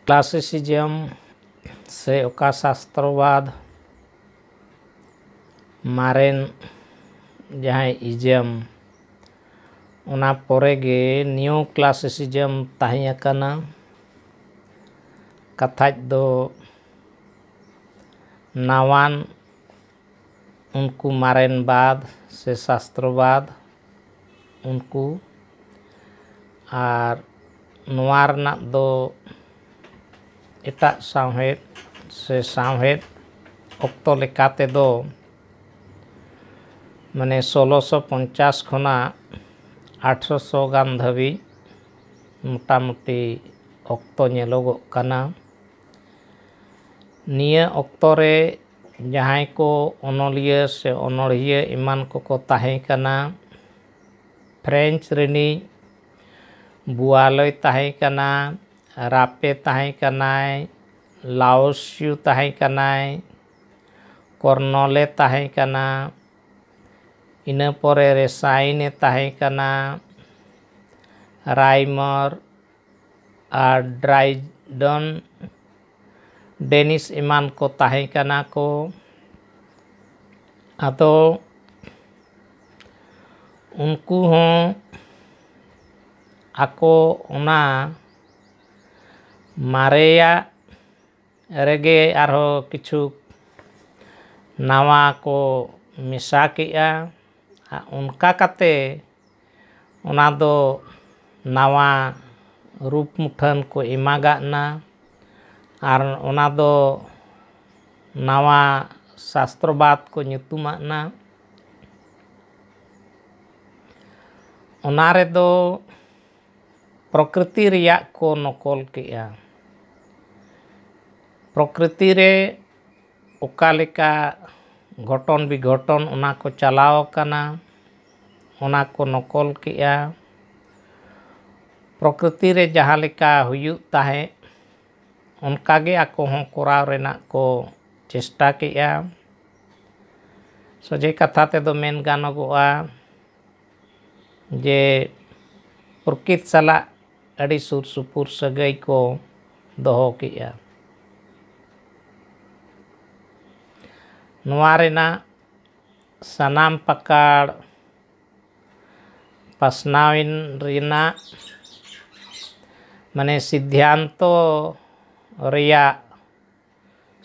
Classicism से ओका शास्त्रवाद मारेन जहाँ इजम उना पोरे गे न्यू क्लासिसिज्म ताही अकना कथाज दो नावान उनको मारेन बाद से शास्त्रवाद उनको आर नवार ना दो एटा सावहेद से सावहेद ऑक्टो लेकाते दो माने 1650 खना 1800 गान धाबी मोटामुटी ऑक्टो नेलोगो कना निया ऑक्टो रे जहाँ को ओनोलिया से ओनोलिया इमान को ताहे कना फ्रेंच रेनी बुआलोय ताहे कना रापे ताहे कनाय लाओस्यू ताहे कनाय कर्नले ताहे कना इना परे रेसाइने ताहे कना राइमर और ड्राइडन डेनिस इमान को ताहे कना को आतो उनको हों आको उना मारेया रेगे आरो किछु नावा को मिसा किया उनका कते उना दो नावा रूप मुठन को इमागाना और उना दो नावा शास्त्रवाद को nyutumakna उना रे दो प्रकृति रिया को नकल किया प्रकृति रे ओकालिका घटन विघटन उना को चलाव कना उना को नकल किया प्रकृति रे जहाँ लिका हुयुग ताहे उनका गे आको हों कोराव रेना को चेष्टा किया सोजे कथा ते दो मेन गानोगोआ जे प्रकृति सला अड़ी सुर सुपुर सगई को दोहो किया नवारेना सनाम पकाड़ पसनाविन रीना माने सिद्धांतो रिया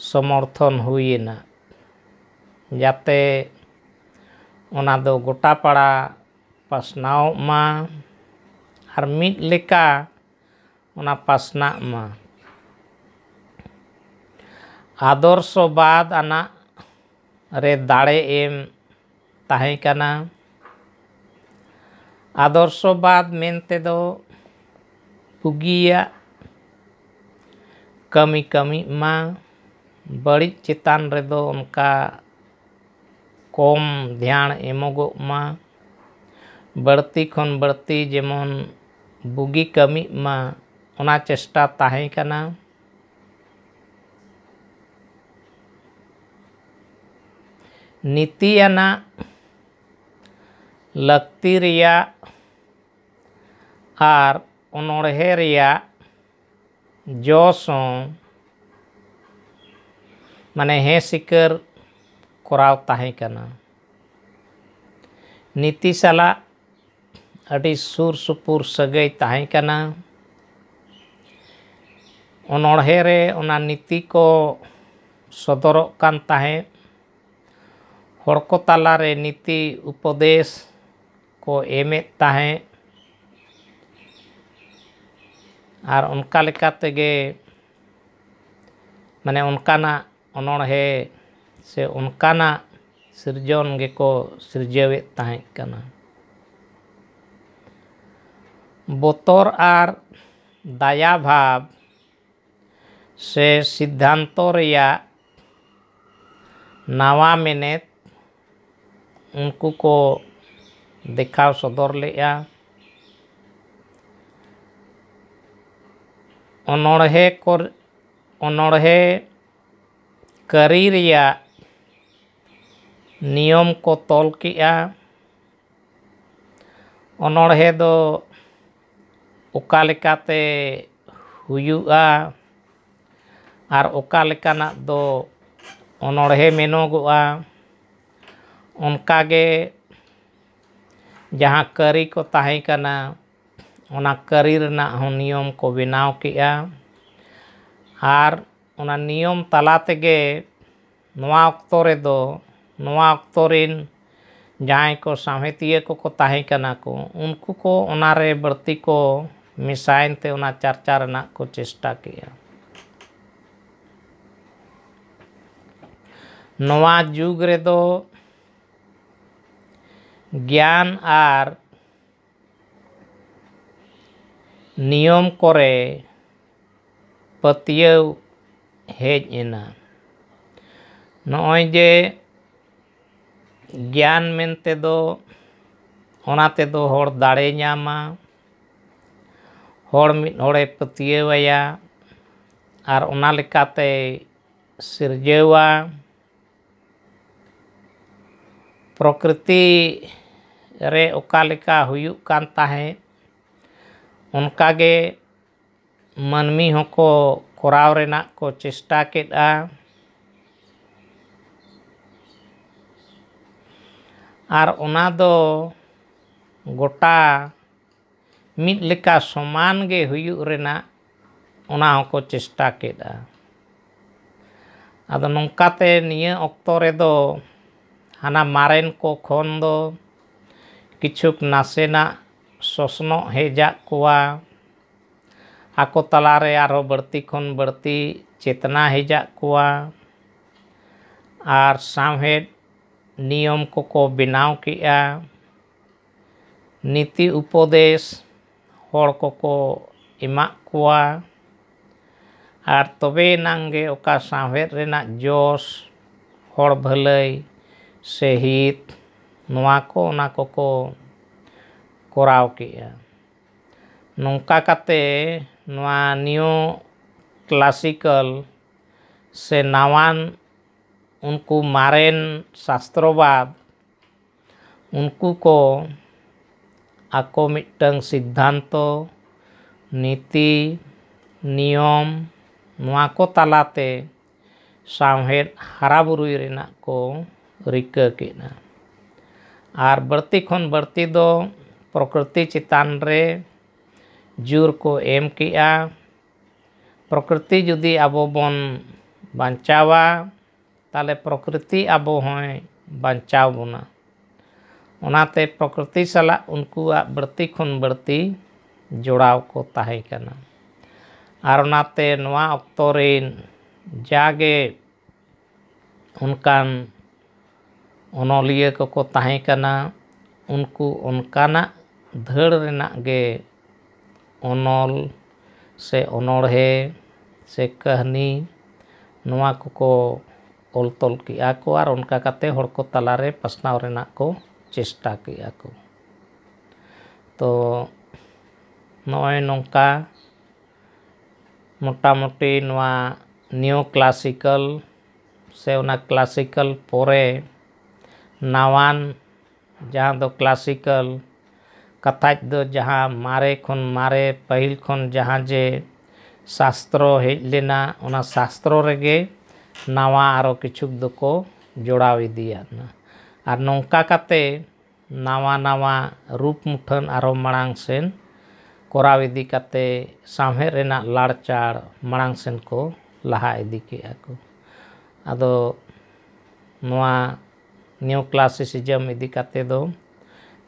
समर्थन हुई ना जाते उना दो गोटा पड़ा पसनाव मा और मिट लेका उना पसना मा आदर्शवाद आना रे दाड़े एम ताहे कना आदर्शवाद मेनते दो पुगिया कमी कमी मा बड़ी चितान रे दो उनका कम ध्यान एमोगो मा बढ़ती खन बढ़ती जेमन बुगी कमी मा उना चेष्टा ताहे कना नीति आना लक्ति रिया आर ओनोड़हे रिया जोसों माने हे सिकर कोराव ताहे कना नीति सला अड़ी सुर सुपुर सगई ताहे कना ओनोड़हे रे ओना नीति को सदरों कान ताहे हड़को ताला रे नीति उपदेश को एमे ताहे और उनका लेकाते गे माने उनकाना ओनोड़हे से उनकाना सिरजन गे को सिरजेवे ताहे कना बोतर आर दया भाव से सिद्धांतों रिया नावा मेनेत उनको को दिखाव सदर लिया ओनोड़हे करी रिया नियम को तोल किया ओनोड़हे दो ओका लेकाते हुयुआ ᱟᱨ ᱚᱠᱟ ᱞᱮᱠᱟᱱᱟᱜ ᱫᱚ ᱚᱱᱚᱬᱦᱮ ᱢᱮᱱᱚᱜᱚᱜᱼᱟ, ᱚᱱᱠᱟᱜᱮ ᱡᱟᱦᱟᱸ ᱠᱟᱹᱨᱤ ᱠᱚ ᱛᱟᱦᱮᱸ ᱠᱟᱱᱟ ᱚᱱᱟ ᱠᱟᱹᱨᱤ ᱨᱮᱱᱟᱜ ᱦᱚᱸ ᱱᱤᱭᱚᱢ ᱠᱚ ᱵᱮᱱᱟᱣ ᱠᱮᱜᱼᱟ᱾ ᱟᱨ ᱚᱱᱟ ᱱᱤᱭᱚᱢ ᱛᱟᱞᱟ ᱛᱮᱜᱮ ᱱᱚᱣᱟ ᱚᱠᱛᱚ ᱨᱮᱫᱚ ᱱᱚᱣᱟ ᱚᱠᱛᱚ ᱨᱮᱱ ᱡᱟᱦᱟᱸᱭ ᱠᱚ ᱥᱟᱶᱦᱮᱫᱤᱭᱟᱹ ᱠᱚᱠᱚ ᱛᱟᱦᱮᱸ ᱠᱟᱱᱟ ᱠᱚ ᱩᱱᱠᱩ ᱠᱚ ᱚᱱᱟᱨᱮ ᱵᱟᱹᱲᱛᱤ ᱠᱚ ᱢᱮᱥᱟᱭᱮᱱ ᱛᱮ ᱚᱱᱟ ᱪᱟᱨᱪᱟ ᱨᱮᱱᱟᱜ ᱠᱚ ᱪᱮᱥᱴᱟ ᱠᱮᱜᱼᱟ᱾ ᱱᱚᱣᱟ ᱡᱩᱜᱽ ᱨᱮᱫᱚ ᱜᱮᱭᱟᱱ ᱟᱨ ᱱᱤᱭᱚᱢ ᱠᱚᱨᱮ ᱯᱟᱹᱛᱭᱟᱹᱣ ᱦᱮᱡ ᱮᱱᱟ᱾ ᱱᱚᱜᱼᱚᱭ ᱡᱮ ᱜᱮᱭᱟᱱ ᱢᱮᱱᱛᱮᱫᱚ ᱚᱱᱟ ᱛᱮᱫᱚ ᱦᱚᱲ ᱫᱟᱲᱮ ᱧᱟᱢᱟ, ᱦᱚᱲ ᱢᱤᱫ ᱦᱚᱲᱮ ᱯᱟᱹᱛᱭᱟᱹᱣᱟᱭᱟ ᱟᱨ ᱚᱱᱟ ᱞᱮᱠᱟᱛᱮ ᱥᱤᱨᱡᱟᱹᱣᱟ᱾ ᱯᱨᱚᱠᱨᱤᱛᱤ ᱨᱮ ᱚᱠᱟ ᱞᱮᱠᱟ ᱦᱩᱭᱩᱜ ᱠᱟᱱ ᱛᱟᱦᱮᱸᱫ ᱚᱱᱠᱟᱜᱮ ᱢᱟᱹᱱᱢᱤ ᱦᱚᱸᱠᱚ ᱠᱚᱨᱟᱣ ᱨᱮᱱᱟᱜ ᱠᱚ ᱪᱮᱥᱴᱟ ᱠᱮᱫᱼᱟ᱾ ᱟᱨ ᱚᱱᱟ ᱫᱚ ᱜᱚᱴᱟ ᱢᱤᱫ ᱞᱮᱠᱟ ᱥᱚᱢᱟᱱ ᱜᱮ ᱦᱩᱭᱩᱜ ᱨᱮᱱᱟᱜ ᱚᱱᱟ ᱦᱚᱸᱠᱚ ᱪᱮᱥᱴᱟ ᱠᱮᱫᱼᱟ᱾ ᱟᱫᱚ ᱱᱚᱝᱠᱟᱛᱮ ᱱᱤᱭᱟᱹ ᱚᱠᱛᱚ ᱨᱮᱫᱚ ᱦᱟᱱᱟ ᱢᱟᱨᱮᱱ ᱠᱚ ᱠᱷᱚᱱ ᱫᱚ ᱠᱤᱪᱷᱩᱠ ᱱᱟᱥᱮᱱᱟᱜ ᱥᱚᱥᱱᱚᱜ ᱦᱮᱡᱟᱜ ᱠᱚᱣᱟ, ᱟᱠᱚ ᱛᱟᱞᱟᱨᱮ ᱟᱨᱦᱚᱸ ᱵᱟᱹᱲᱛᱤ ᱠᱷᱚᱱ ᱵᱟᱹᱲᱛᱤ ᱪᱮᱛᱱᱟ ᱦᱮᱡᱟᱜ ᱠᱚᱣᱟ ᱟᱨ ᱥᱟᱶᱦᱮᱫ ᱱᱤᱭᱚᱢ ᱠᱚᱠᱚ ᱵᱮᱱᱟᱣ ᱠᱮᱜᱼᱟ᱾ ᱱᱤᱛᱤ ᱩᱯᱚᱫᱮᱥ ᱦᱚᱲ ᱠᱚᱠᱚ ᱮᱢᱟᱜ ᱠᱚᱣᱟ ᱟᱨ ᱛᱚᱵᱮ ᱮᱱᱟᱝ ᱜᱮ ᱚᱠᱟ ᱥᱟᱶᱦᱮᱫ ᱨᱮᱱᱟᱜ ᱡᱚᱥ, ᱦᱚᱲ ᱵᱷᱟᱹᱞᱟᱹᱭ ᱥᱮ ᱦᱤᱛ ᱱᱚᱣᱟ ᱠᱚ ᱚᱱᱟ ᱠᱚᱠᱚ ᱠᱚᱨᱟᱣ ᱠᱮᱜᱼᱟ᱾ ᱱᱚᱝᱠᱟ ᱠᱟᱛᱮ ᱱᱚᱣᱟ ᱱᱤᱭᱩ ᱠᱞᱟᱥᱤᱠᱮᱞ ᱥᱮ ᱱᱟᱣᱟᱱ ᱩᱱᱠᱩ ᱢᱟᱨᱮᱱ ᱥᱟᱥᱛᱨᱚᱵᱟᱫ ᱩᱱᱠᱩ ᱠᱚ ᱟᱠᱚ ᱢᱤᱫᱴᱟᱝ ᱥᱤᱫᱽᱫᱷᱟᱱᱛᱚ, ᱱᱤᱛᱤ, ᱱᱤᱭᱚᱢ ᱱᱚᱣᱟ ᱠᱚ ᱛᱟᱞᱟᱛᱮ ᱥᱟᱶᱦᱮᱫ ᱦᱟᱨᱟᱵᱩᱨᱩᱭ ᱨᱮᱱᱟᱜ ᱠᱚ ᱨᱤᱠᱟᱹ ᱠᱮᱫᱼᱟ᱾ ᱟর ᱵᱟᱹᱲᱛᱤ ᱠᱷᱚᱱ ᱵᱟᱹᱲᱛᱤ ᱫᱚ ᱯᱨᱚᱠᱨᱤᱛᱤ ᱪᱮᱛᱟᱱ ᱨᱮ ᱡᱳᱨ ᱠᱚ ᱮᱢ ᱠᱮᱜᱼᱟ᱾ ᱯᱨᱚᱠᱨᱤᱛᱤ ᱡᱩᱫᱤ ᱟᱵᱚ ᱵᱚᱱ ᱵᱟᱧᱪᱟᱣᱟ ᱛᱟᱦᱚᱞᱮ ᱯᱨᱚᱠᱨᱤᱛᱤ ᱟᱵᱚ ᱦᱚᱸᱭ ᱵᱟᱧᱪᱟᱣ ᱵᱚᱱᱟ᱾ ᱚᱱᱟᱛᱮ ᱯᱨᱚᱠᱨᱤᱛᱤ ᱥᱟᱞᱟᱜ ᱩᱱᱠᱩᱣᱟᱜ ᱵᱟᱹᱲᱛᱤ ᱠᱷᱚᱱ ᱵᱟᱹᱲᱛᱤ ᱡᱚᱲᱟᱣ ᱠᱚ ᱛᱟᱦᱮᱸ ᱠᱟᱱᱟ᱾ ᱟᱨ ᱚᱱᱟᱛᱮ ᱱᱚᱣᱟ ᱚᱠᱛᱚ ᱨᱮᱱ ᱡᱟᱜᱮ ᱚᱱᱠᱟᱱ ᱚᱱᱚᱞᱤᱭᱟᱹ ᱠᱚᱠᱚ ᱛᱟᱦᱮᱸ ᱠᱟᱱᱟ ᱩᱱᱠᱩ ᱚᱱᱠᱟᱱᱟᱜ ᱫᱷᱟᱹᱲ ᱨᱮᱱᱟᱜ ᱜᱮ ᱚᱱᱚᱞ ᱥᱮ ᱚᱱᱚᱬᱦᱮ ᱥᱮ ᱠᱟᱹᱦᱱᱤ ᱱᱚᱣᱟ ᱠᱚᱠᱚ ᱚᱞ ᱛᱚᱞ ᱠᱮᱜᱼᱟ ᱠᱚ ᱟᱨ ᱚᱱᱠᱟ ᱠᱟᱛᱮ ᱦᱚᱲ ᱠᱚ ᱛᱟᱞᱟᱨᱮ ᱯᱟᱥᱱᱟᱣ ᱨᱮᱱᱟᱜ ᱠᱚ ᱪᱮᱥᱴᱟ ᱠᱮᱜᱼᱟ ᱠᱚ᱾ ᱛᱚ ᱱᱚᱜᱼᱚᱭ ᱱᱚᱝᱠᱟ ᱢᱚᱴᱟᱢᱩᱴᱤ ᱱᱚᱣᱟ ᱱᱤᱭᱩ ᱠᱞᱟᱥᱤᱠᱮᱞ ᱥᱮ ᱚᱱᱟ ᱠᱞᱟᱥᱤᱠᱮᱞ ᱯᱚᱨᱮ ᱱᱟᱣᱟᱱ ᱡᱟᱦᱟᱸ ᱫᱚ ᱠᱞᱟᱥᱤᱠᱮᱞ ᱠᱟᱛᱷᱟᱡ ᱫᱚ ᱡᱟᱦᱟᱸ ᱢᱟᱨᱮ ᱠᱷᱚᱱ ᱢᱟᱨᱮ ᱯᱟᱹᱦᱤᱞ ᱠᱷᱚᱱ ᱡᱟᱦᱟᱸ ᱡᱮ ᱥᱟᱥᱛᱨᱚ ᱦᱮᱡ ᱞᱮᱱᱟ ᱚᱱᱟ ᱥᱟᱥᱛᱨᱚ ᱨᱮᱜᱮ ᱱᱟᱣᱟ ᱟᱨᱚ ᱠᱤᱪᱷᱩᱠ ᱫᱚᱠᱚ ᱡᱚᱲᱟᱣ ᱤᱫᱤᱭᱟᱫᱟ᱾ ᱟᱨ ᱱᱚᱝᱠᱟ ᱠᱟᱛᱮ ᱱᱟᱣᱟ ᱱᱟᱣᱟ ᱨᱩᱯ ᱢᱩᱴᱷᱟᱹᱱ ᱟᱨᱚ ᱢᱟᱲᱟᱝ ᱥᱮᱱ ᱠᱚᱨᱟᱣ ᱤᱫᱤ ᱠᱟᱛᱮ ᱥᱟᱶᱦᱮᱫ ᱨᱮᱱᱟᱜ ᱞᱟᱲᱪᱟᱲ ᱢᱟᱲᱟᱝ ᱥᱮᱱ ᱠᱚ ᱞᱟᱦᱟ ᱤᱫᱤ ᱠᱮᱜᱼᱟ ᱠᱚ᱾ ᱟᱫᱚ ᱱᱚᱣᱟ ᱱᱤᱭᱩ ᱠᱞᱟᱥᱤᱥᱤᱡᱚᱢ ᱤᱫᱤ ᱠᱟᱛᱮ ᱫᱚ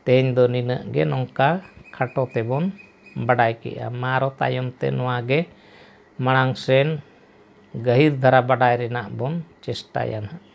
ᱛᱮᱦᱮᱧ ᱫᱚ ᱱᱤᱱᱟᱹᱜ ᱜᱮ ᱱᱚᱝᱠᱟ ᱠᱷᱟᱴᱚ ᱛᱮᱵᱚᱱ ᱵᱟᱰᱟᱭ ᱠᱮᱜᱼᱟ᱾ ᱢᱟ ᱟᱨᱚ ᱛᱟᱭᱚᱢ ᱛᱮ ᱱᱚᱣᱟ ᱜᱮ ᱢᱟᱲᱟᱝ ᱥᱮᱱ ᱜᱟᱹᱦᱤᱨ ᱫᱷᱟᱨᱟ ᱵᱟᱰᱟᱭ ᱨᱮᱱᱟᱜ ᱵᱚᱱ ᱪᱮᱥᱴᱟᱭᱟ ᱱᱟᱦᱟᱜ᱾